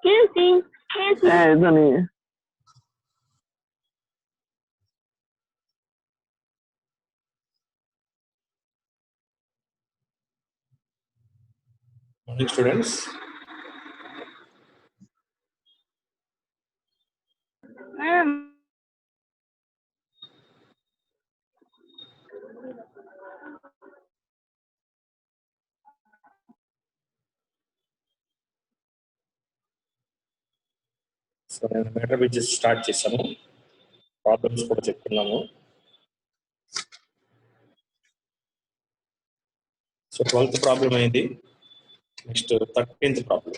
Anthony. Morning, students. So నేను మెటర్ which start చేశాను, problems కూడా చెప్తున్నాము. సో 12th ప్రాబ్లం అయింది. Next 13th problem.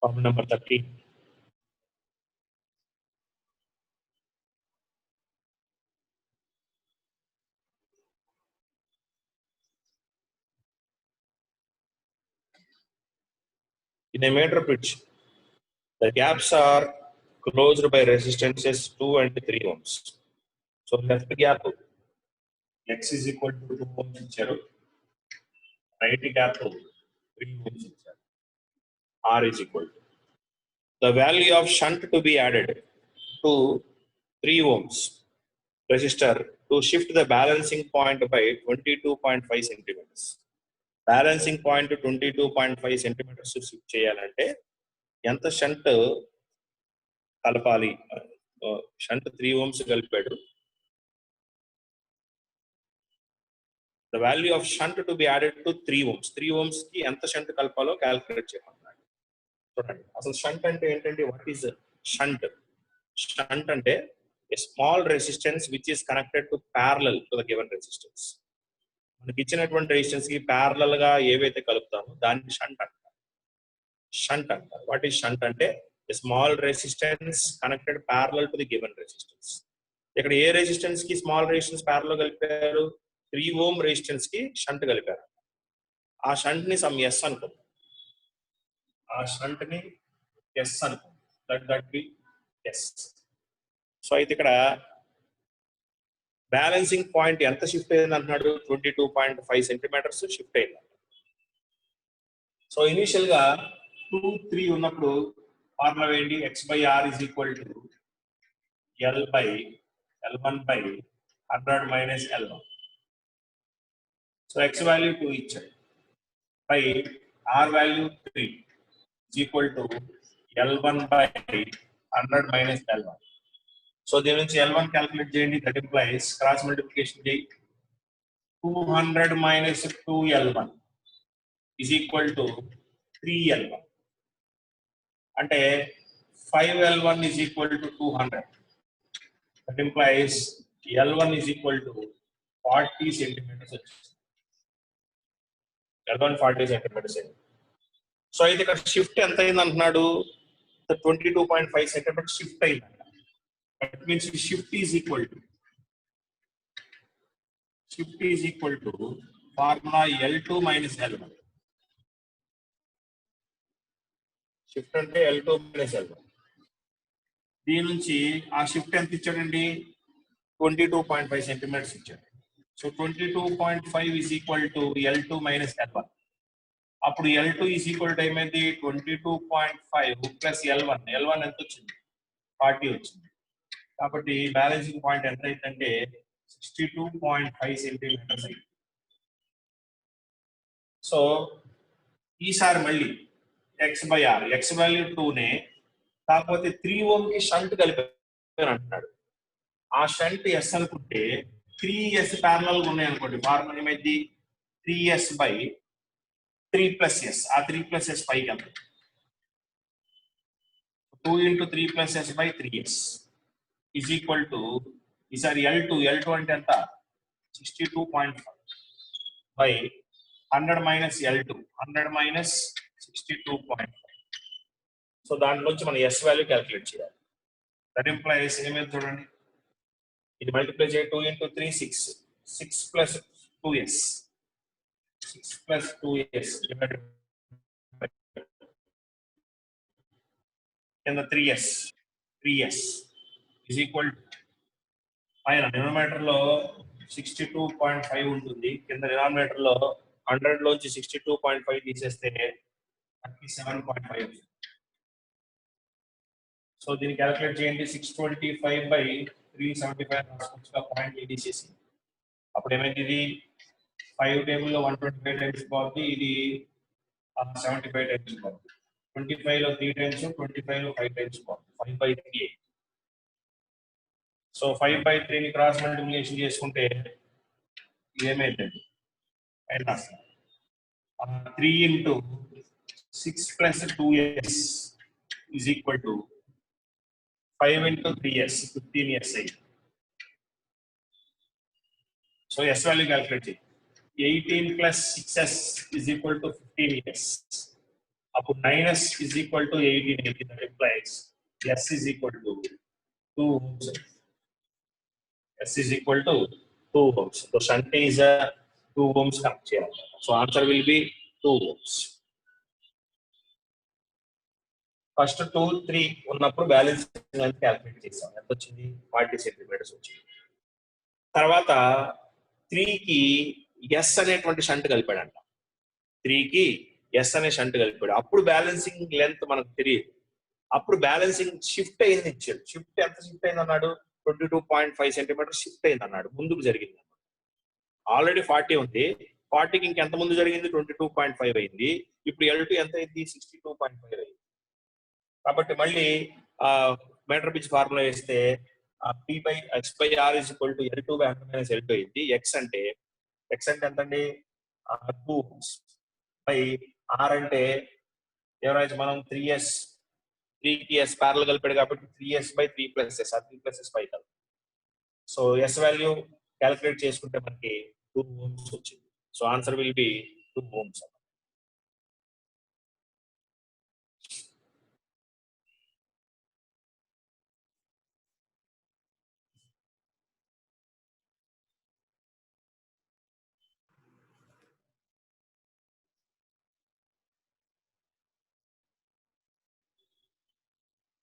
Problem number 13. In a meter bridge, the gaps are closed by resistances 2 and 3 ohms. So left gap x is equal to 2 ohms ఇచ్చారు, right gap 3 ohms ఇచ్చారు. R is equal to the value of shunt to be added to 3 ohms resistor to shift the balancing point by 22.5 centimeters. Balancing point 22.5 centimetres shift చేయాలంటే ఎంత shunt కలపాలి? Shunt 3 ohms కలిపాడు. The value of shunt to be added to 3 ohms. 3 ohms కి ఎంత shunt కలపాలో calculate చేయమన్నాడు. చూడండి, అసలు shunt అంటే ఏంటంటే, వాట్ ఈస్ షంట్? షంట్ అంటే a small resistance which is connected to parallel to the given resistance. మనకి ఇచ్చినటువంటి రెసిస్టెన్స్ కి ప్యారలల్ గా ఏవైతే కలుపుతామో దాన్ని షంట్ అంటారు. వాట్ ఈస్ షంట్ అంటే small resistance connected parallel to the given resistance. ఇక్కడ ఏ రెసిస్టెన్స్ కి స్మాల్ రెసిస్టెన్స్ ప్యారలల్ కలిపారు? 3 ohm రెసిస్టెన్స్ కి షంట్ కలిపారు. ఆ షంట్ ని సమ్ ఎస్ అనుకుందాం. That B S. సో అయితే ఇక్కడ బ్యాలెన్సింగ్ పాయింట్ ఎంత షిఫ్ట్ అయింది అంటున్నాడు? 22.5 సెంటీమీటర్స్ షిఫ్ట్ అయింది. సో ఇనిషియల్ గా 2, 3 ఉన్నప్పుడు ఫార్ములా వేయండి. x/r is equal to L/L1 by 100 minus L1. So x value 2 ఇచ్చాడు by r value 3 is equal to L1 by 100 minus L1. So దీని నుంచి L1 క్యాల్కులేట్ చేయండి. దట్ ఇంప్లైస్ క్రాస్ మల్టిప్లికేషన్ చేయి. 200 minus 2L1 is equal to 3L1. అంటే 5L1 is equal to 200. That implies L1 is equal to 40 centimeters. L1 40 centimeters. So అయితే ఇక్కడ shift ఎంత అయింది అంటున్నాడు? 22.5 సెంటీమీటర్ షిఫ్ట్ అయింది. That means shift is equal to formula L2 minus L1. Shift అంటే L2 minus L1. దీని నుంచి ఆ షిఫ్ట్ ఎంత ఇచ్చాడండి? 22.5 సెంటీమీటర్స్ ఇచ్చాడు. So 22.5 is equal to L2 minus L1. అప్పుడు L2 is equal to ఏమైంది? 22.5 ప్లస్ L1. L1 ఎంత వచ్చింది? 40 వచ్చింది. కాబట్టి బ్యాలెన్సింగ్ పాయింట్ ఎంత అయిందంటే 62.5 సెంటీమీటర్స్ అయింది. సో ఈసారి మళ్ళీ x/r, x వాల్యూ 2నే, కాకపోతే 3 ohm కి షంట్ కలిపారు అంటున్నాడు. ఆ షంట్ ఎస్ అనుకుంటే 3s ప్యారలల్ ఉన్నాయి అనుకోండి. ఫార్ములా ఏమైంది? 3s by 3 plus s. ఆ 3 plus s పైకి వెళ్తుంది. 2 into 3 plus s by 3s is equal to ఈసారి L2 అంటే ఎంత? 62.5 by 100 minus L2, 100 minus 62.5. So దాంట్లోంచి మనం ఎస్ వాల్యూ క్యాల్కులేట్ చేయాలి. దట్ ఇంప్లైస్ ఏమైంది చూడండి, ఇది మల్టిప్లై చేయ 2 into 3 6, 6 plus 2s, 6 plus 2s divided by కింద 3s is equal to పైన డినోమినేటర్ లో 62.5 ఉంటుంది. కింద డినామినేటర్ లో 100 లోంచి 62.5 తీసేస్తే 37.5. సో దీన్ని క్యాలిక్యులేట్ చేయండి. 625/375 రాసుకోవచ్చుగా పాయింట్ తీసేసి. అప్పుడు ఏమైంది, ఇది 5 టేబుల్ లో 125 టైమ్స్ పోతుంది, ఇది 75 టైమ్స్ పోతుంది. 25 లో 3 టైమ్స్, 25 లో 5 టైమ్స్ పోతుంది. 5/3. సో 5/3 ని క్రాస్ మల్టిప్లికేషన్ చేసుకుంటే ఏమైందండి, 3 into 6 plus 2s is equal to 5 into 3s, 15s. So s value calculate. 18 plus 6s is equal to 15s. Up 9s is equal to 18. That implies s is equal to 2 ohms. S is equal to 2 ohms. So shunt is a 2 ohms connect. So answer will be 2 ohms. First 2, 3 ఉన్నప్పుడు balance calculate చేసాం. ఎంత వచ్చింది, 40 centimetres వచ్చింది. తర్వాత 3కి yes అనేటువంటి shunt కలిపాడంట. 3కి yes అనే షంట్ కలిపాడు. అప్పుడు బ్యాలెన్సింగ్ లెంత్ మనకు తెలియదు. అప్పుడు బ్యాలెన్సింగ్ షిఫ్ట్ అయింది ఇచ్చాడు. షిఫ్ట్ ఎంత షిఫ్ట్ అయింది అన్నాడు, 22.5 సెంటీమీటర్ షిఫ్ట్ అయింది అన్నాడు, ముందుకు జరిగింది. ఆల్రెడీ 40 ఉంది, 40కి ఇంకెంత ముందు జరిగింది, 22.5 అయింది. ఇప్పుడు L2 ఎంత అయింది, 62.5 అయింది. కాబట్టి మళ్ళీ మీటర్ పిచ్ ఫార్ములా వేస్తే P/X/R is equal to L2/100 - L2 అయింది. ఎక్స్ అంటే ఎంతండి, 2 ohms బై R అంటే ఏమైనా మనం 3s, 3కి s ప్యారల్ కలిపాడు కాబట్టి 3s/3 + s, 3 + s 5 కదా. సో s వాల్యూ క్యాలిక్యులేట్ చేసుకుంటే మనకి 2 ohms వచ్చింది. So answer will be 2 ohms.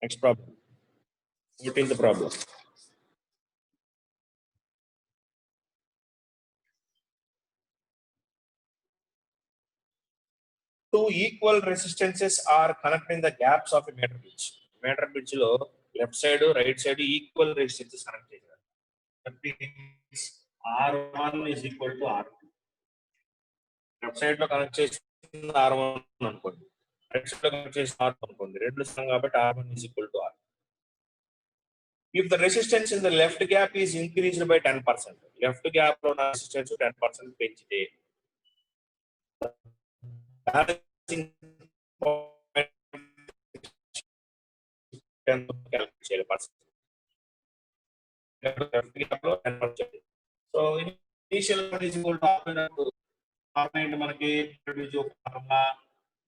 Next problem. 14th problem. Two equal resistances are connected in the gaps of a meter bridge. Meter bridge lo left side, right side equal resistances connect cheyaru. That means R1 is equal to R2. Left side lo connect chesina R1 anukondi, right side lo connect chesina R2 anukondi. Rendu sangam kabatti R1 is equal to R. If the resistance in the left gap is increased by 10%, left gap lo na resistance 10% పెంచితే balancing point calculate చేయాలి percent. Left gap లో 10%. So initial is equal to R అంటే మనకి formula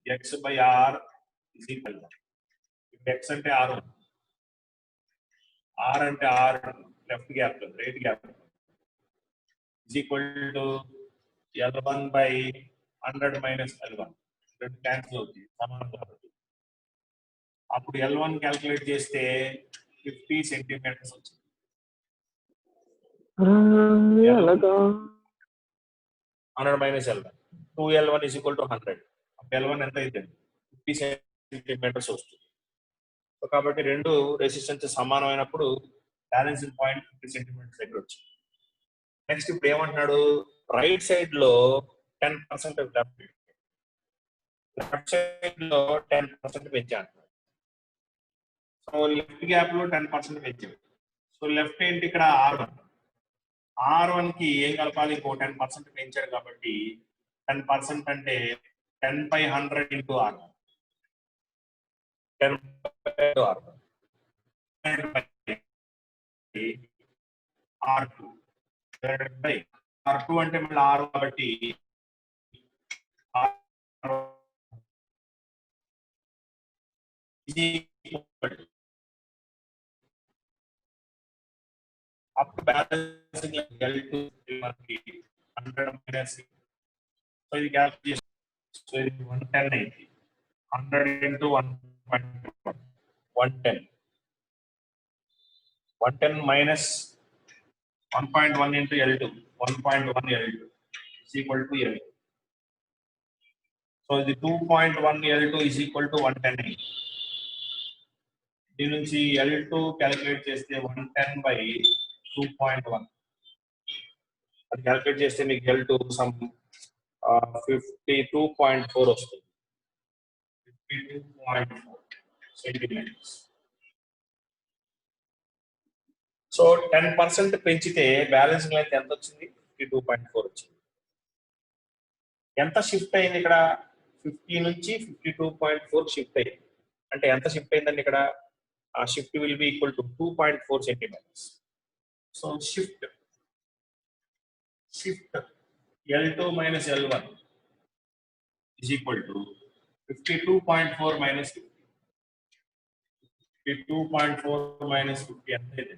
x/R is equal to x అంటే R1, R అంటే R left gap లో, right gap is equal to L1/100 - L1. రెండు cancel అవుతుంది, సమానం కాబట్టి. అప్పుడు L1 క్యాలిక్యులేట్ చేస్తే 50 సెంటీమీటర్స్ వచ్చింది. 100 - L1, 2L1 is equal to 100. L1 ఎంత అయితే 50 సెంటీమీటర్స్ వస్తుంది. కాబట్టి రెండు రెసిస్టెన్స్ సమానమైనప్పుడు బ్యాలెన్సింగ్ పాయింట్ 50 సెంటీమీటర్స్ దగ్గర వచ్చింది. నెక్స్ట్ ఇప్పుడు ఏమంటున్నాడు, రైట్ సైడ్ లో 10% లెఫ్ట్ సైడ్ లో 10% పెంచాడు. సో లెఫ్ట్ గ్యాప్ లో 10% పెంచాడు. సో లెఫ్ట్ ఏంటి, ఇక్కడ R1 కి ఏం కలపాలి, ఇంకో 10% పెంచాడు కాబట్టి 10% అంటే 10/100 into R1. 10 R1 R2 R2 అంటే మళ్ళీ R కాబట్టి అప్పుడు బ్యాలెన్సింగ్ L2 మనకి 100 - సో ఇది క్యాల్కులేషన్. సో ఇది 110 అయింది. 100 into 110 110 minus 1.1 into L2, 1.1 L2 is equal to L2. So the 2.1 L2 is equal to 110. దీని నుంచి L2 క్యాలిక్యులేట్ చేస్తే 110 by 2.1. అది క్యాలిక్యులేట్ చేస్తే మీకు L2 సమ్ 52.4 వస్తుంది. 52.4 సెంటీమీటర్స్. సో 10% పెంచితే బ్యాలెన్సింగ్ లెంత్ ఎంత వచ్చింది? 52.4 వచ్చింది. ఎంత షిఫ్ట్ అయింది ఇక్కడ? 50 నుంచి 52.4 షిఫ్ట్ అయింది. అంటే ఎంత షిఫ్ట్ అయిందండి ఇక్కడ? ఆ shift will be equal to 2.4 centimetres. So shift L2 minus L1 is equal to 52.4 minus 50. 52.4 minus 50 ఎంత అయితే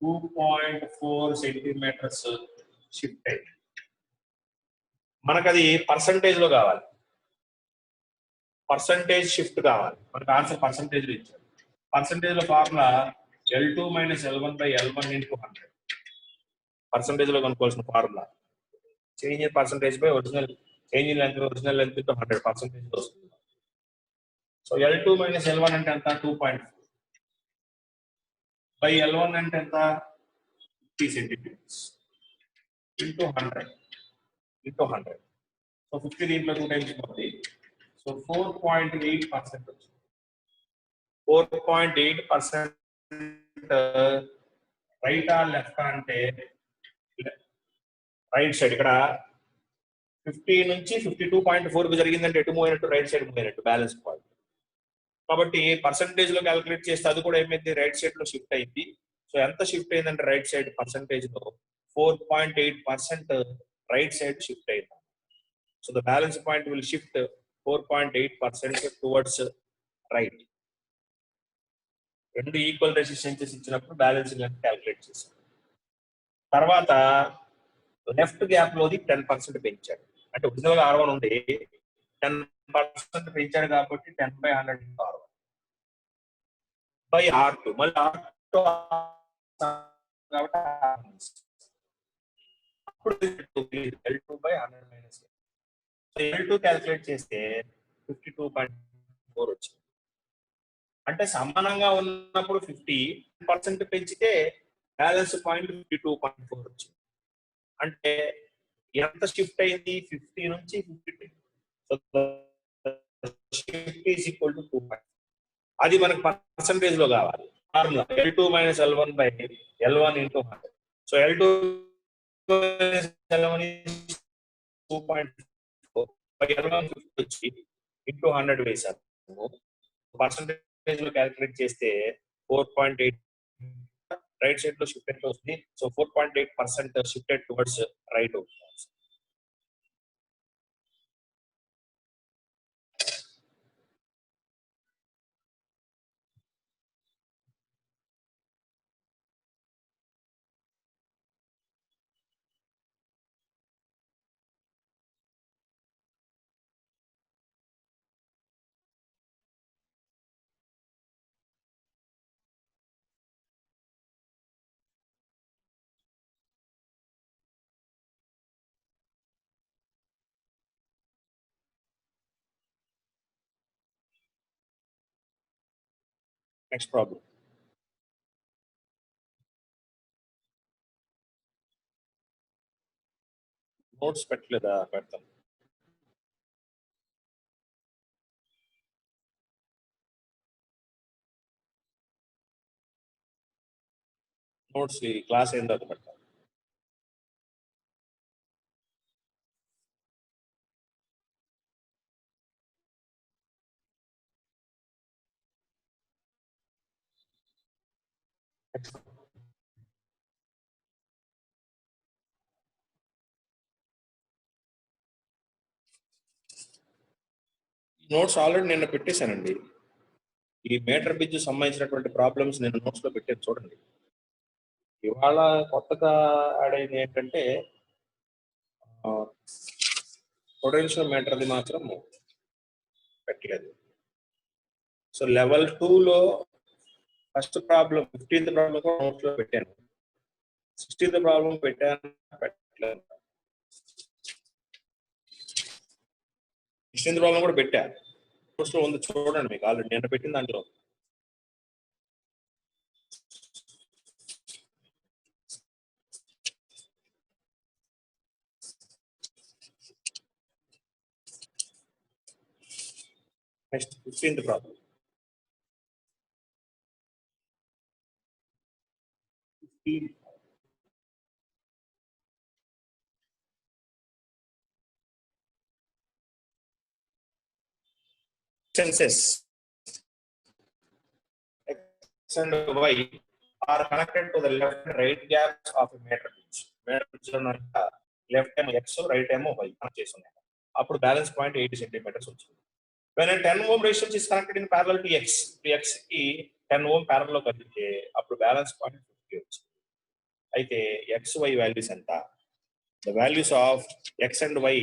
2.4 సెంటీమీటర్స్ షిఫ్ట్ అయింది. మనకు అది పర్సంటేజ్ లో కావాలి, పర్సంటేజ్ షిఫ్ట్ కావాలి. మనకు ఆన్సర్ పర్సంటేజ్ లో ఇచ్చారు. పర్సంటేజ్ లో formula L2 minus L1 by L1 into 100. Percentage లో కనుక్కోవాల్సిన formula change in percentage by original, change in length original length into 100% వస్తుంది. సో L2 minus L1 అంటే ఎంత? 2.4 by L1 అంటే ఎంత? 50 సెంటీమీటర్స్ ఇంటూ 100 ఇంటూ 100. సో 50 దీంట్లో 2 times పోతుంది. So 4.8% వచ్చింది. 4.8% రైటా లెఫ్ట్ అంటే రైట్ సైడ్. ఇక్కడ 50 నుంచి 52.4 కు జరిగిందంటే ఎటు మూవ్ అయినట్టు? రైట్ సైడ్ మూవ్ అయినట్టు, బ్యాలెన్స్ పాయింట్. కాబట్టి పర్సంటేజ్ లో క్యాలిక్యులేట్ చేస్తే అది కూడా ఏమైంది? రైట్ సైడ్ లో షిఫ్ట్ అయింది. సో ఎంత షిఫ్ట్ అయిందంటే రైట్ సైడ్ పర్సంటేజ్ లో 4.8% రైట్ సైడ్ షిఫ్ట్ అయింది. So the balance point will shift 4.8% towards right. రెండు ఈక్వల్ రెసిస్టెన్సెస్ ఇచ్చినప్పుడు బ్యాలెన్సింగ్ లెంత్ క్యాలిక్యులేట్ చేశారు. తర్వాత లెఫ్ట్ గ్యాప్ లోది 10% పెంచాడు. అంటే ఒరిజినల్ గా R1 ఉంది, 10% పెంచాడు కాబట్టి 10/100 R1 by R2. మళ్ళీ R2 అప్పుడు L2 by 100 minus. So L2 calculate చేస్తే 52.4 వచ్చింది. అంటే సమానంగా ఉన్నప్పుడు 50% పెంచితే బ్యాలెన్స్ పాయింట్ 52.4 వచ్చింది. అంటే ఎంత షిఫ్ట్ అయింది? 50 నుంచి 52. So shift is equal to 2. అది మనకు పర్సంటేజ్ లో కావాలి. Formula L2 minus L1 by L1 into 100. So L2 minus L1 is 2.4 by L1 వచ్చి ఇంటూ 100 వేశారు. పర్సంటేజ్ లో క్యాలిక్యులేట్ చేస్తే 4.8 రైట్ సైడ్ లో షిఫ్టెడ్ వస్తుంది. సో 4.8% షిఫ్టెడ్ టువర్డ్స్ రైట్ అవుతుంది. Next problem. నోట్స్ పెట్టలేదా? పెడతాం. నోట్స్ ఈ క్లాస్ ఏందో అది పెడతాం. నోట్స్ ఆల్రెడీ నిన్న పెట్టేశానండి. ఈ మీటర్ బ్రిడ్జ్ సంబంధించినటువంటి ప్రాబ్లమ్స్ నేను నోట్స్ లో పెట్టాను, చూడండి. ఇవాళ కొత్తగా యాడ్ అయింది ఏంటంటే పొటెన్షియల్ మీటర్ది మాత్రం పెట్టలేదు. సో లెవెల్ 2 లో ఫస్ట్ ప్రాబ్లం 15th ప్రాబ్లం కూడా నోట్స్ లో పెట్టాను. 16th ప్రాబ్లం పెట్టాను పెట్టలేదు. 16th ప్రాబ్లం కూడా పెట్టా. కోర్సులో ఉంది చూడండి, మీకు ఆల్రెడీ నేను పెట్టిన దాంట్లో. Next 15th problem. Distances x and y are connected to the left and right gaps of a meter pitch. Meter pitch left ఏమో x, right ఏమో y కనెక్ట్ చేసి ఉన్నాయి. అప్పుడు బ్యాలెన్స్ పాయింట్ 80 సెంటీమీటర్స్ వచ్చింది. When a 10 ohm resistance is connected in parallel to x, x కి 10 ohm parallel లో కలిపితే అప్పుడు బ్యాలెన్స్ పాయింట్ 50 వచ్చింది. అయితే x y వాల్యూస్ ఎంత? The values of x and y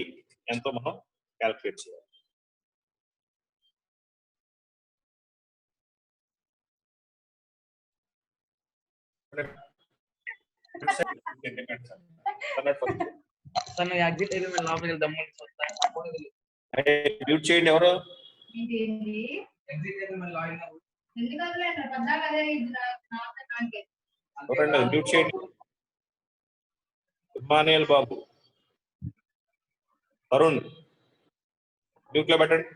ఎంతో మనం క్యాలిక్యులేట్ చేయాలి. మ్యూట్ చేయండి ఎవరు. మ్యూట్ చేయండి. ఇమానియల్ బాబు, అరుణ్ మ్యూట్ లో పెట్టండి.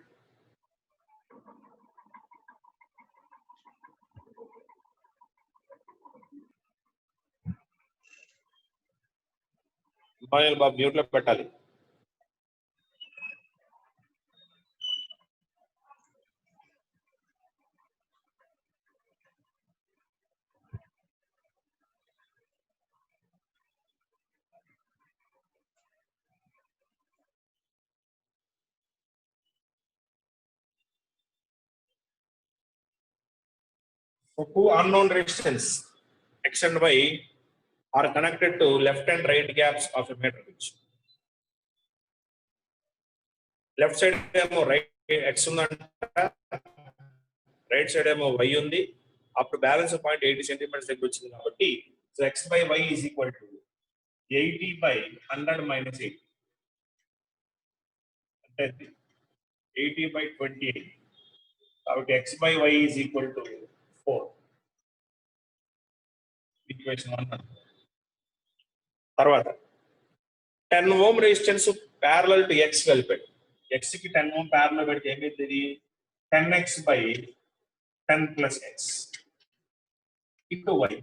ఇమానియల్ బాబు మ్యూట్ లో పెట్టాలి. So two unknown resistance x and y are connected to left and right gaps of a meter pitch. Left side ఏమో రైట్ x ఉందంట, రైట్ సైడ్ ఏమో y ఉంది. అప్పుడు బ్యాలెన్స్ పాయింట్ 80 సెంటీమీటర్స్ దగ్గర వచ్చింది కాబట్టి so x by y is equal to 80 by 100 minus 80 అంటే 80 by 28. కాబట్టి x by y is equal to 4. Equation 1. తర్వాత 10 ohm resistance parallel to x కలిపాడు. x కి 10 ohm ప్యారలల్ పెడితే ఏమైంది? 10x by 10 plus x into y.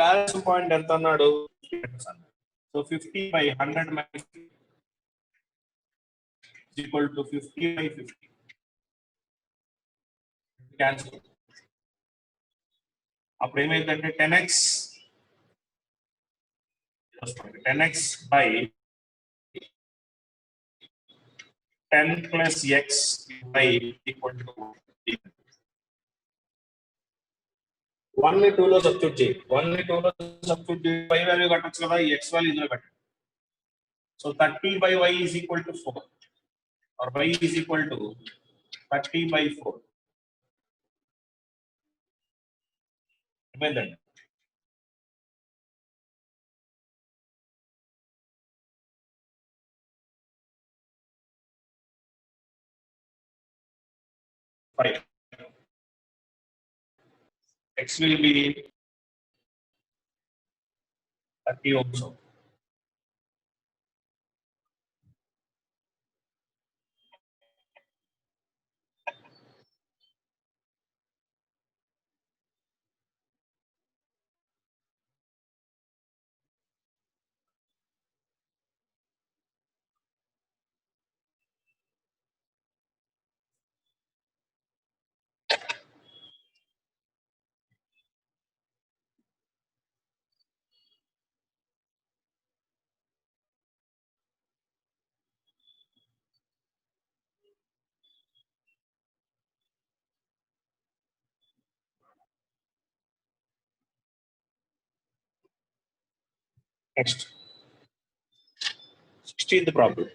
Balance point ఎంత అన్నాడు? So 50 by 100 minus is equal to 50 by 50. Cancel. అప్పుడు ఏమైందంటే 10x by 10 plus x by equal to 1 ని 2 లో సబ్స్టిట్యూట్ చేయి. 1 ని 2 లో సబ్స్టిట్యూట్ చేయి, y వాల్యూ కట్టొచ్చు కదా, ఈ x వాల్యూ ఇందులో పెట్టండి. So 30 by y is equal to 4 or y is equal to 30 by 4. ఏమైందండి? X will be 30 ohms. Next, 16th problem.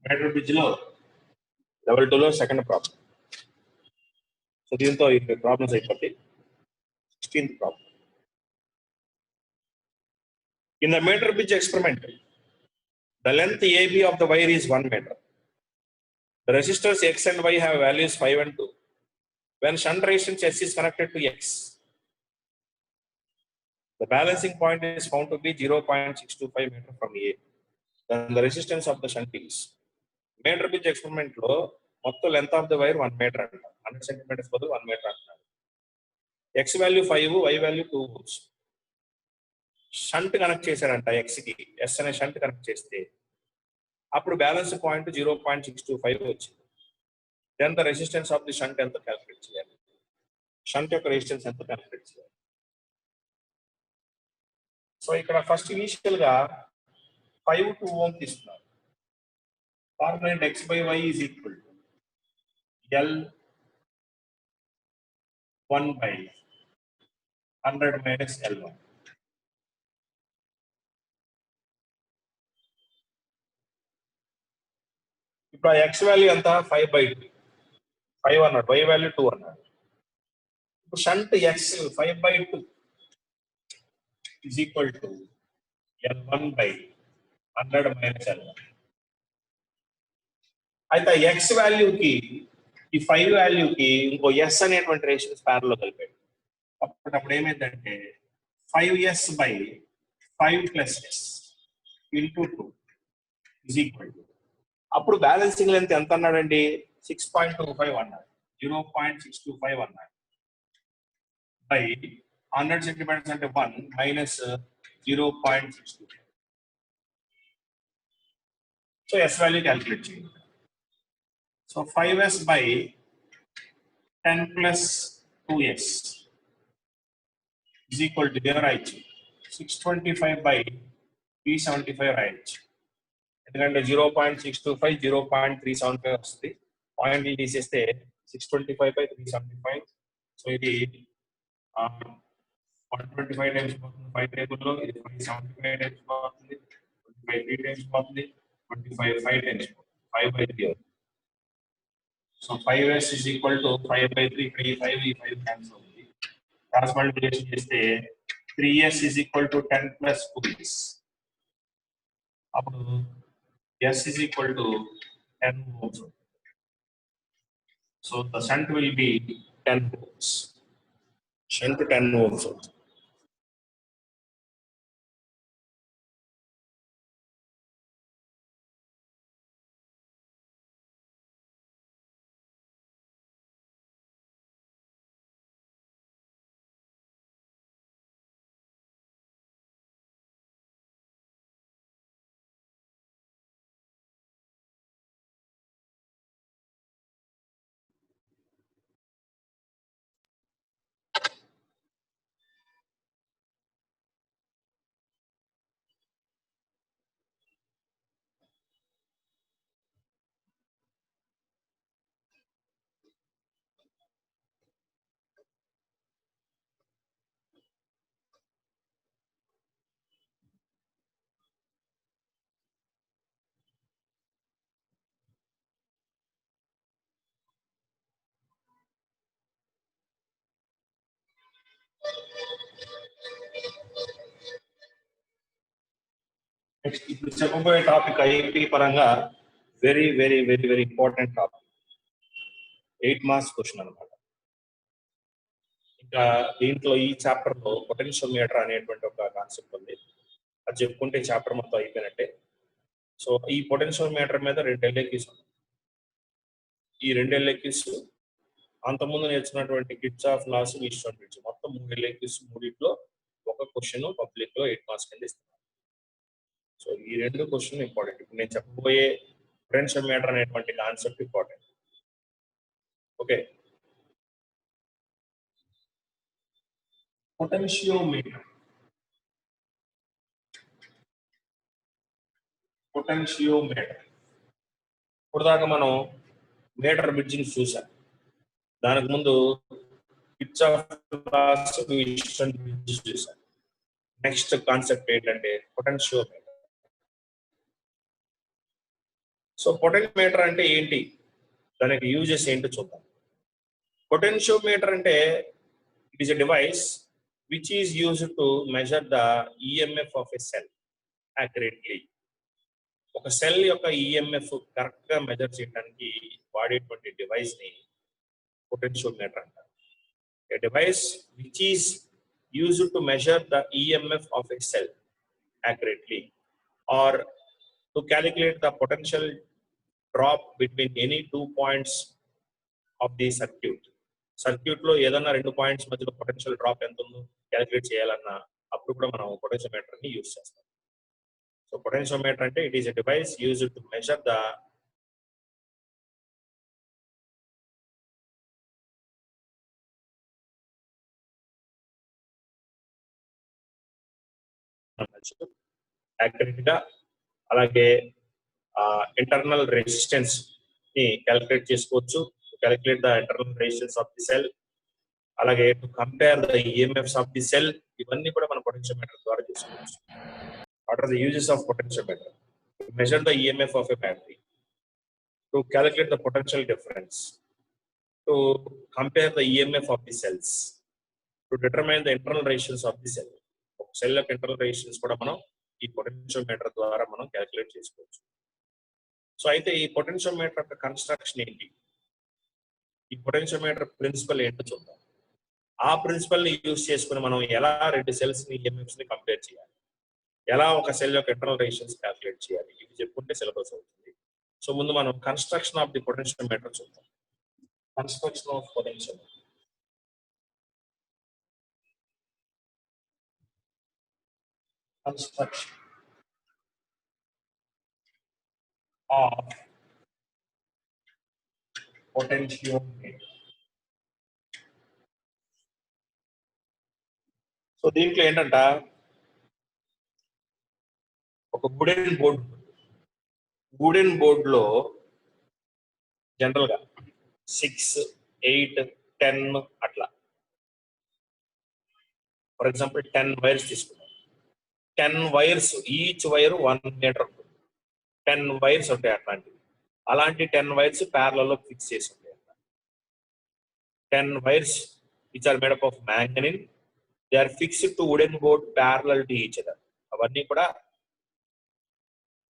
Meter bridge లో level 2 లో second problem. సో దీంతో ఈ ప్రాబ్లమ్స్ అయిపోతాయి. 16th problem. In the meter bridge experiment, the length AB of the wire is 1 meter. The resistors X and Y have values 5 and 2. When shunt resistance S is connected to X, the balancing point is found to be 0.625 meter from A. Then the resistance of the shunt is. Meter bridge experiment lo మొత్తం length of the wire 1 meter అంటారు. 100 centimeters బదులు 1 meter అంటారు. X value 5, Y value 2 volts. Shunt connect చేశారంట X కి, S అనే shunt connect చేస్తే అప్పుడు balance point 0.625 వచ్చింది. Then the resistance of the shunt ఎంత క్యాలిక్యులేట్ చేయాలి, షంట్ యొక్క రెసిస్టెన్స్ ఎంత క్యాలిక్యులేట్ చేయాలి. సో ఇక్కడ ఫస్ట్ ఇనిషియల్ గా 5 to ohm తీసుకున్నారు. Formula X by Y is equal to L1 by 100 minus L1. ఇప్పుడు ఆ ఎక్స్ వాల్యూ ఎంత 5/2, 5 అన్నాడు, వై వాల్యూ 2 అన్నాడు. ఇప్పుడు shunt X 5/2 is equal to L1 by 100 minus L1. అయితే ఎక్స్ వాల్యూకి ఈ 5 వాల్యూకి ఇంకో ఎస్ అనేటువంటి రేషియోస్ ప్యారల్ కలిపాడు. అప్పుడు ఏమైందంటే 5s by 5 plus s into 2 is equal to, అప్పుడు బ్యాలెన్సింగ్ లెంత్ ఎంత అన్నాడండి 6.25 అన్నాడు, 0.625 అన్నాడు బై 100 సెంటీమీటర్స్ అంటే 1 minus 0.625. So S value calculate చేయండి. So 5s by 10 plus 2s is equal to there రాయొచ్చు 625 by 375 రాయొచ్చు. ఎందుకంటే 0.625 0.375 వస్తుంది, పాయింట్ తీసేస్తే 625 by 375. సో ఇది 125 టైమ్స్ పోతుంది 5 టేబుల్లో, ఇది 575 టైమ్స్ పోతుంది, 25 3 టైమ్స్ పోతుంది, 25 5 టైమ్స్ పోతుంది, 5/3. So 5s is equal to 5/3. ఇక్కడ ఈ 5 క్యాన్సిల్ అవుతుంది. క్రాస్ మల్టిప్లికేషన్ చేస్తే 3s is equal to 10 plus 2s. అప్పుడు s is equal to 10 ohms. So the shunt will be 10 ohms. Shunt 10 ohms. Next ఇప్పుడు చెప్పబోయే టాపిక్ ఐఐటి పరంగా very very very very important topic, 8 marks question అనమాట. ఇంకా దీంట్లో ఈ chapter లో potential metre అనేటువంటి ఒక కాన్సెప్ట్ ఉంది, అది చెప్పుకుంటే చాప్టర్ మొత్తం అయిపోయినట్టే. సో ఈ పొటెన్షియల్ మీటర్ మీద 2 ఎల్ఏక్యూస్ ఉన్నాయి. ఈ 2 ఎల్ఏక్యూస్ అంతకుముందు నేర్చుకున్నటువంటి కిర్చాఫ్ లాస్, వీట్స్టోన్ బ్రిడ్జ్, మొత్తం 3 ఎల్ఏక్యూస్, 3లో ఒక క్వశ్చన్ పబ్లిక్ లో 8 మార్క్స్ కింద ఇస్తున్నారు. సో ఈ 2 క్వశ్చన్ ఇంపార్టెంట్. ఇప్పుడు నేను చెప్పబోయే పొటెన్షియల్ మీటర్ అనేటువంటి కాన్సెప్ట్ ఇంపార్టెంట్. Okay, potentiometer. ఇప్పుడు దాకా మనం మీటర్ బ్రిడ్జింగ్ చూసాం, దానికి ముందు కిర్చాఫ్ లాస్, వీట్స్టోన్ బ్రిడ్జ్ చూసాం. నెక్స్ట్ కాన్సెప్ట్ ఏంటంటే పొటెన్షియోమీటర్. సో పొటెన్షియోమీటర్ అంటే ఏంటి, దానికి యూజెస్ ఏంటో చూద్దాం. Potentiometer ante it is a device which is used to measure the EMF of a cell accurately. ఒక సెల్ యొక్క ఈఎంఎఫ్ కరెక్ట్ గా మెజర్ చేయడానికి వాడేటువంటి డివైస్ ని పొటెన్షియోమీటర్ అంటారు. A device which is used to measure the EMF of a cell accurately or to calculate the potential drop between any 2 points of the circuit. Circuit లో ఏదన్నా 2 points మధ్యలో potential drop ఎంత ఉందో calculate చేయాలన్నా అప్పుడు కూడా మనం పొటెన్షియోమీటర్ ని యూజ్ చేస్తాం. సో పొటెన్షియోమీటర్ అంటే it is a device used to measure the accurate గా అలాగే ఇంటర్నల్ రెసిస్టెన్స్ ని క్యాలిక్యులేట్ చేసుకోవచ్చు. Calculate the internal resistance of the cell, అలాగే to compare the EMFs of the cell, ఇవన్నీ కూడా మనం పొటెన్షియోమీటర్ ద్వారా చేసుకోవచ్చు. What are the uses of potentiometer? To measure the EMF of a battery, to calculate the potential difference, to compare the EMF of the cells, to determine the internal resistance of the cell. ఒక cell యొక్క internal resistance కూడా మనం ఈ potentiometer ద్వారా మనం calculate చేసుకోవచ్చు. So అయితే ఈ పొటెన్షియోమీటర్ యొక్క కన్స్ట్రక్షన్ ఏంటి, ఈ పొటెన్షియోమీటర్ ప్రిన్సిపల్ ఏంటో చూద్దాం. ఆ ప్రిన్సిపల్ ని యూజ్ చేసుకుని మనం ఎలా రెండు సెల్స్ ని ఈఎంఎఫ్స్ ని కంపేర్ చేయాలి, ఎలా ఒక సెల్ యొక్క ఇంటర్నల్ రెసిస్టెన్స్ క్యాలిక్యులేట్ చేయాలి, ఇవి చెప్పుకుంటే సిలబస్ అవుతుంది. సో ముందు మనం కన్స్ట్రక్షన్ ఆఫ్ ది పొటెన్షియోమీటర్ చూద్దాం. Construction of potentiometer. Construction of potentiometer. So దీంట్లో ఏంటంట, ఒక వుడెన్ బోర్డ్ లో జనరల్ గా 6, 8, 10 అట్లా, ఫర్ ఎగ్జాంపుల్ 10 వైర్స్ తీసుకున్నాం. 10 వైర్స్, ఈచ్ వైర్ 1 మీటర్ ఉంటుంది. 10 వైర్స్ ఉంటాయి అట్లాంటివి. అలాంటి 10 వైర్స్ ప్యారలల్ లో ఫిక్స్ చేసి ఉంటాయి. 10 wires which are made up of manganin, they are fixed to wooden board parallel to each other. అవన్నీ కూడా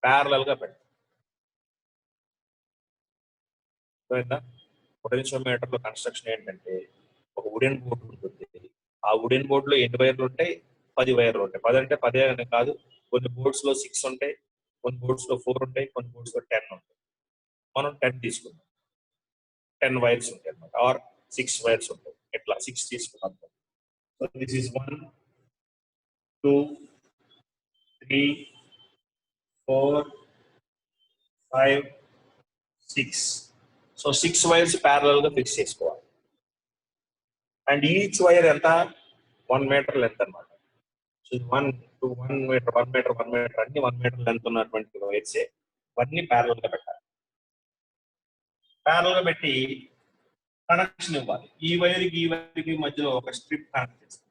ప్యారలల్ గా పెడతాం. పొటెన్షియోమీటర్ లో కన్స్ట్రక్షన్ ఏంటంటే, ఒక వుడెన్ బోర్డు ఉంటుంది. ఆ వుడెన్ బోర్డు లో ఎన్ని వైర్లు ఉంటాయి? 10 వైర్లు ఉంటాయి. 10 అంటే 10 అని కాదు, కొన్ని బోర్డ్స్ లో 6 ఉంటాయి, కొన్ని బోర్డ్స్ లో 4 ఉంటాయి, కొన్ని బోర్డ్స్ లో 10 ఉంటాయి. మనం 10 తీసుకున్నాం, 10 వైర్స్ ఉంటాయి అన్నమాట, ఆర్ 6 వైర్స్ ఉంటాయి. ఎట్లా 6 తీసుకున్నాం. So this is 1, 2, 3, 4, 5, 6. So 6 wires parallel గా ఫిక్స్ చేసుకోవాలి. అండ్ ఈచ్ వైర్ ఎంత? 1 మీటర్ లెంత్ అనమాట. So 1 to 1 metre, 1 metre, 1 metre అన్ని 1 మీటర్ లెంత్ ఉన్నటువంటి వైర్స్ ఇవన్నీ ప్యారలల్ గా పెట్టాలి. ప్యారలల్ గా పెట్టి కనెక్షన్ ఇవ్వాలి. ఈ వైర్కి ఈ వైర్కి మధ్యలో ఒక స్ట్రిప్ కనెక్ట్ చేస్తాం.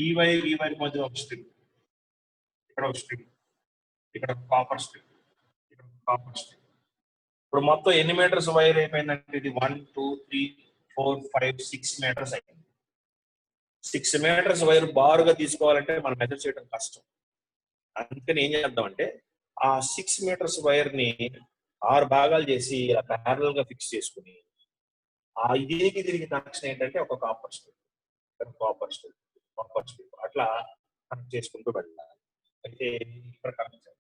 ఈ వైర్ మధ్యలో ఒక స్ట్రిప్, ఇక్కడ ఒక స్ట్రిప్, ఇక్కడ కాపర్ స్ట్రిప్, ఇక్కడ కాపర్ స్ట్రిప్. ఇప్పుడు మొత్తం ఎన్ని మీటర్స్ వైర్ అయిపోయిందంటే, ఇది 1, 2, 3, 4, 5, 6 మీటర్స్ అయింది. 6 మీటర్స్ వైర్ బారుగా తీసుకోవాలంటే మనం మెజర్ చేయడం కష్టం. అందుకని ఏం చేద్దామంటే, ఆ 6 మీటర్స్ వైర్ ని 6 భాగాలు చేసి ఇలా ప్యారలల్ గా ఫిక్స్ చేసుకుని, ఆ దీనికి కనెక్షన్ ఏంటంటే ఒక copper strip, copper strip, copper strip అట్లా కనెక్ట్ చేసుకుంటూ వెళ్ళాలి. అయితే ఇక్కడ కనెక్ట్ చేద్దాం.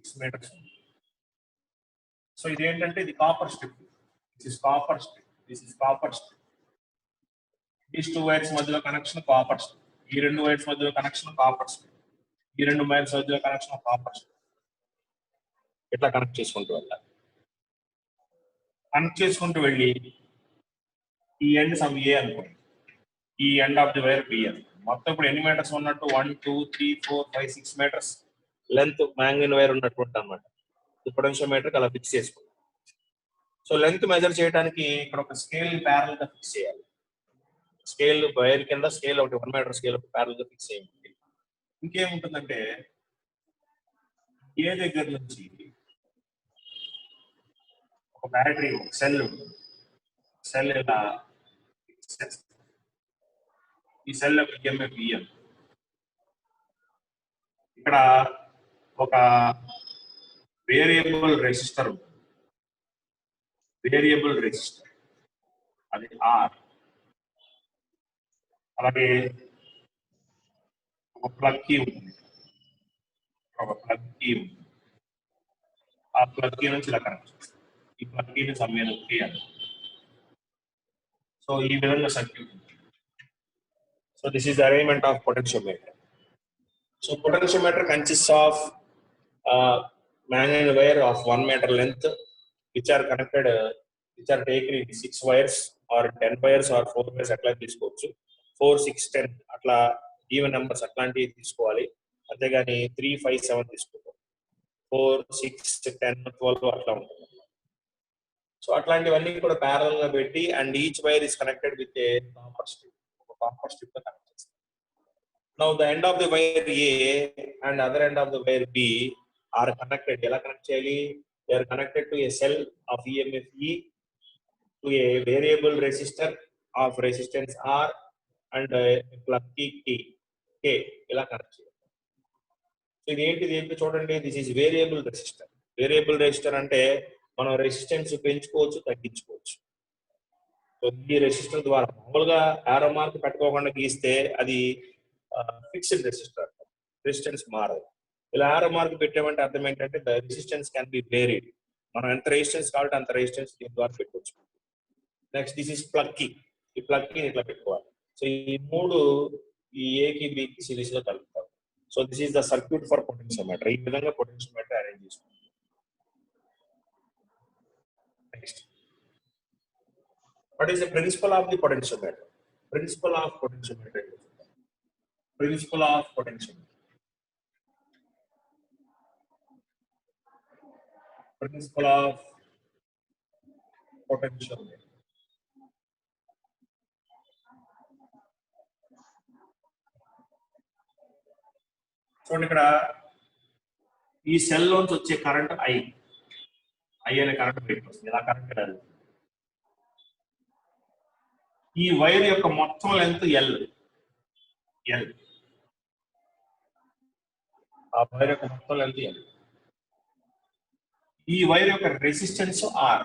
Connection metres. సో ఇది ఏంటంటే, ఇది copper strip, this is copper strip, this is copper strip. ఈ 2 వైర్స్ మధ్యలో కనెక్షన్ కాపర్ స్ట్రిప్, ఈ 2 వైర్స్ మధ్యలో కనెక్షన్ కాపర్ స్ట్రిప్. ఈ రెండు వైర్స్ మధ్య కనెక్షన్ కాపర్ ఇట్లా కనెక్ట్ చేసుకుంటూ వెళ్ళాలి. కనెక్ట్ చేసుకుంటూ వెళ్ళి ఈ ఎండ్ సమ్ ఏ అనుకోండి, ఈ end of the wire B అని. మొత్తం ఇప్పుడు ఎన్ని మీటర్స్ ఉన్నట్టు 1 2 3 4 5 6 మీటర్స్ లెంత్ మ్యాంగనీస్ వైర్ ఉన్నటువంటి అనమాట. పొటెన్షియోమీటర్ అలా ఫిక్స్ చేసుకుంటాం. సో లెంత్ మెజర్ చేయడానికి ఇక్కడ ఒక స్కేల్ ప్యారల్ గా ఫిక్స్ చేయాలి. స్కేల్ వైర్ కింద స్కేల్ ఒకటి 1 మీటర్ స్కేల్ ఒకటి ప్యారల్ గా ఫిక్స్ చేయాలి. ఇంకేముంటుందంటే ఏ దగ్గర నుంచి ఒక బ్యాటరీ సెల్ ఉంటుంది, సెల్ ఇలా ఫిక్స్ చేస్తాం. ఈ సెల్ యొక్క ఈఎంఎఫ్ ఈఎం. ఇక్కడ ఒక వేరియబుల్ రెసిస్టర్ ఉంటుంది, వేరియబుల్ రెసిస్టర్ అది ఆర్. అలాగే ఒక ప్లగ్ కీ ఉంటుంది, ఒక ప్లగ్ కీ ఉంటుంది. ఆ ప్లగ్ కీ నుంచి ఇలా కనెక్ట్ చేస్తాం. ఈ ప్లగ్ కీని సమయం తీయాలి. సో ఈ విధంగా సర్క్యూట్ ఉంటుంది. So this is the arrangement of potentiometer. So potentiometer consists of manganese wire of 1 meter length, which are connected, which are taken in 6 wires or 10 wires or 4 wires. అట్లా తీసుకోవచ్చు. 4 6 10 అట్లా even numbers అట్లాంటివి తీసుకోవాలి. అంతేగాని 3 5 7 తీసుకోవాలి. 4 6 10 12 అట్లా ఉంటుంది. సో అట్లాంటివన్నీ కూడా ప్యారల్ గా పెట్టి and each wire is connected with a copper strip. Copper strip connect చేస్తాం. Now the end of the wire A and other end of the wire B are connected. ఎలా కనెక్ట్ చేయాలి? They are connected to a cell of EMF E, to a variable resistor of resistance R and a plug key K. ఇలా connect చేయాలి. So ఇది ఏంటి చూడండి, this is variable resistor. Variable resistor అంటే మనం resistance పెంచుకోవచ్చు, తగ్గించుకోవచ్చు. ఈ రెసిస్టర్ ద్వారా మామూలుగా ఆరో మార్క్ పెట్టుకోకుండా గీస్తే అది ఫిక్స్డ్ రెసిస్టర్, రెసిస్టెన్స్ మారదు. ఇలా ఆరో మార్క్ పెట్టామంటే అర్థం ఏంటంటే the resistance can be varied. మనం ఎంత రెసిస్టెన్స్ కావాలంటే అంత రెసిస్టెన్స్ దీని ద్వారా పెట్టుకోవచ్చు. Next this is plug key. ఈ ప్లగ్ కీని ఇట్లా పెట్టుకోవాలి. సో ఈ మూడు ఈ ఏకి బికి సిరీస్ లో కలుపుతాం. So this is the circuit for potentiometer. ఈ విధంగా పొటెన్షియోమీటర్ అరేంజ్ చేసుకుంటాం. Next, what is the principle of the potentiometer? Principle of potentiometer. Principle of potentiometer. Principle of potentiometer. చూడండి, ఇక్కడ ఈ సెల్ లోంచి వచ్చే కరెంట్ ఐ అనే కరెంట్ బయటకు వస్తుంది. ఇలా కరెంట్ రాదు. ఈ వైర్ యొక్క మొత్తం లెంత్ ఎల్. ఆ వైర్ యొక్క మొత్తం లెంత్ ఎల్. ఈ వైర్ యొక్క resistance R.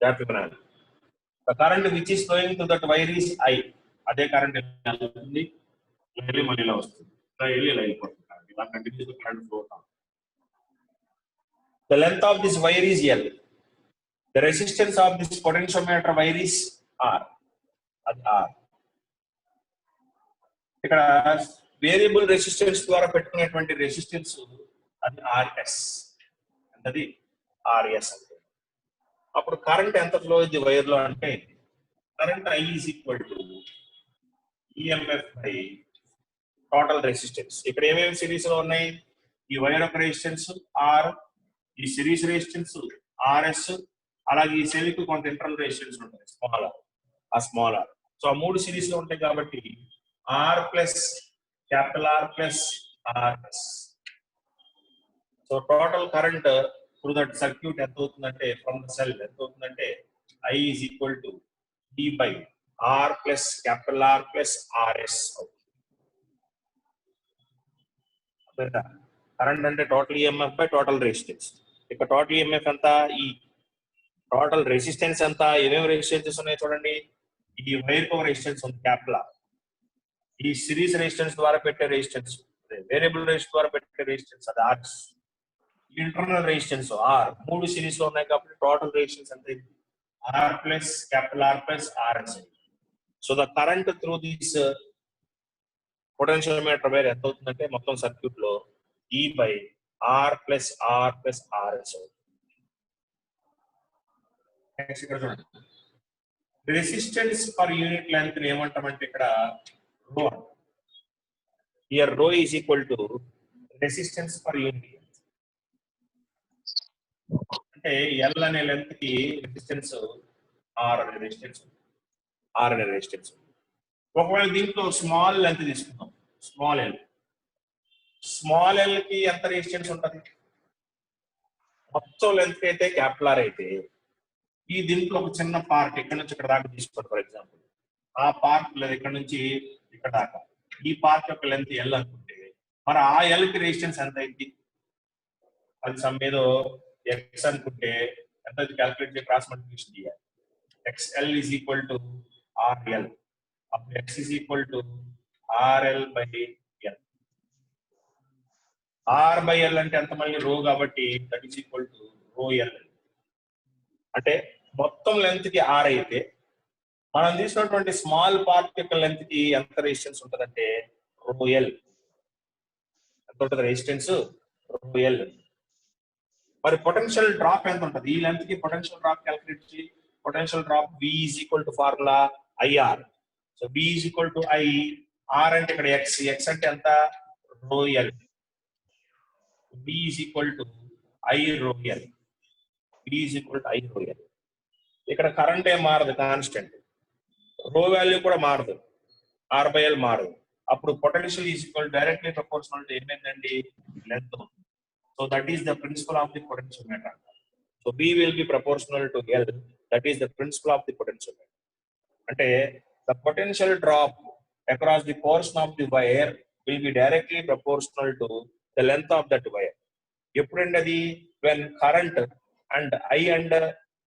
The current which is flowing to that wire is I. అదే కరెంట్ వెళ్తుంది, వెళ్ళి మళ్ళీ ఇలా వస్తుంది, ఇలా వెళ్ళి ఇలా వెళ్ళిపోతుంది. ఇలా కంటిన్యూస్ కరెంట్ ఫ్లో అవుతుంది. The length of this wire is L. The resistance of this potentiometer wire is R. అది R. ఇక్కడ వేరియబుల్ రెసిస్టెన్స్ ద్వారా పెట్టుకునేటువంటి రెసిస్టెన్స్ అది RS. అది RS అంటే అప్పుడు కరెంట్ ఎంత ఫ్లో అయింది వైర్ లో అంటే current I is equal to EMF by total resistance. ఇక్కడ ఏమేమి సిరీస్ లో ఉన్నాయి? ఈ వైర్ యొక్క రెసిస్టెన్స్ R, ఈ సిరీస్ రెసిస్టెన్స్ RS, అలాగే ఈ సెల్ కు కొంత ఇంటర్నల్ రెసిస్టెన్స్ ఉంటుంది, స్మాల్ ఆర్. సో ఆ మూడు సిరీస్ లో ఉంటాయి కాబట్టి R plus capital R plus RS. So total current through that circuit ఎంత అవుతుందంటే ఫ్రమ్ ద సెల్ ఎంత అవుతుందంటే I is equal to D by are plus capital R plus RS అవుతుంది. కరెంట్ అంటే total EMF by total resistance. ఇక total EMF ఎంత, ఈ total resistance ఎంత, ఏమేమి రెసిస్టెన్సెస్ ఉన్నాయి చూడండి. ఈ వైర్ కు రెసిస్టెన్స్ ఉంది క్యాపిటల్ ఆర్. ఈ సిరీస్ రెసిస్టెన్స్ ద్వారా పెట్టే రెసిస్టెన్స్, వేరియబుల్ రెసిస్టెన్స్ ద్వారా పెట్టే రెసిస్టెన్స్ అది ఆర్ఎస్. Internal resistance R. మూడు సిరీస్ లో ఉన్నాయి కాబట్టి టోటల్ రెసిస్టెన్స్ ఎంత R plus capital R plus RS. So the current through this potentiometer wire ఎంత అవుతుందంటే మొత్తం సర్క్యూట్ లో E బై R ప్లస్ R ప్లస్ RS అవుతుంది. నెక్స్ట్ ఇక్కడ చూడండి, రెసిస్టెన్స్ పర్ యూనిట్ లెంత్ ఏమంటామంటే ఇక్కడ రో. హియర్ రో is equal to resistance per unit. అంటే ఎల్ అనే లెంత్ కి రెసిస్టెన్స్ ఆర్ అనే రెసిస్టెన్స్ ఒకవేళ దీంట్లో స్మాల్ లెంత్ తీసుకుందాం, స్మాల్ ఎల్ కి ఎంత రెసిస్టెన్స్ ఉంటుంది? మొత్తం లెంత్ అయితే క్యాపిలర్ అయితే ఈ దీంట్లో ఒక చిన్న పార్ట్ ఇక్కడ నుంచి ఇక్కడ దాకా తీసుకోండి ఫర్ ఎగ్జాంపుల్. ఆ పార్ట్ లేదా ఇక్కడ నుంచి ఇక్కడ దాకా ఈ పార్ట్ యొక్క లెంత్ ఎల్ అనుకుంటే మరి ఆ ఎల్ కి రెసిస్టెన్స్ ఎంత అయింది? అది సమ్ ఏదో ఎక్స్ అనుకుంటే ఎంత క్యాల్కులేట్ చేసి క్రాస్ మల్టిప్లికేషన్ చేయాలి. XL is equal to RL. అప్పుడు X is equal to RL by L. R by L అంటే ఎంత మళ్ళీ రో కాబట్టి దట్ ఈస్ ఈక్వల్ టు రో L. అంటే మొత్తం లెంత్ కి R అయితే మనం తీసుకున్నటువంటి స్మాల్ పార్ట్ యొక్క లెంత్ కి ఎంత రెసిస్టెన్స్ ఉంటుందంటే రో L. ఎంత ఉంటుంది రెసిస్టెన్స్? రో L. మరి పొటెన్షియల్ డ్రాప్ ఎంత ఉంటుంది? ఈ లెంత్ కి పొటెన్షియల్ డ్రాప్ క్యాల్కులేట్ చేసి potential drop V is equal to formula IR. So V is equal to I, R అంటే ఇక్కడ X అంటే ఎంత? Rho L. V is equal to I rho L. V is equal to I rho L. ఇక్కడ current ఏం మారదు, constant. రో value కూడా మారదు, R by L మారదు. అప్పుడు potential is equal directly proportional to ఏమైందండి? Length. So that is the principle of the potentiometer. So V will be proportional to L. That is the principle of the potentiometer. అంటే the potential drop across the portion of the wire will be directly proportional to the length of that wire. ఎప్పుడండి అది? when current and I and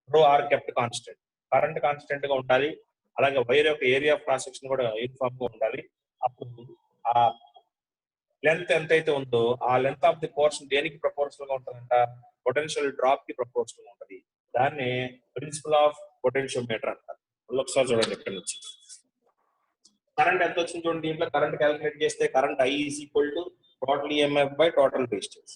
rho are kept constant. Current constant గా ఉండాలి, అలాగే wire యొక్క area of cross section కూడా uniform గా ఉండాలి. అప్పుడు ఆ లెంత్ ఎంతైతే ఉందో ఆ లెంత్ ఆఫ్ ది పోర్షన్ దేనికి ప్రపోర్షనల్ గా ఉంటుందంట? పొటెన్షియల్ డ్రాప్ కి ప్రపోర్షనల్ ఉంటుంది. దాన్ని ప్రిన్సిపల్ ఆఫ్ పొటెన్షియోమీటర్ అంటారు. ఒకసారి చూడండి, ఇక్కడ నుంచి కరెంట్ ఎంత వచ్చింది చూడండి. దీంట్లో కరెంట్ క్యాలిక్యులేట్ చేస్తే current I is equal to total EMF by total resistance.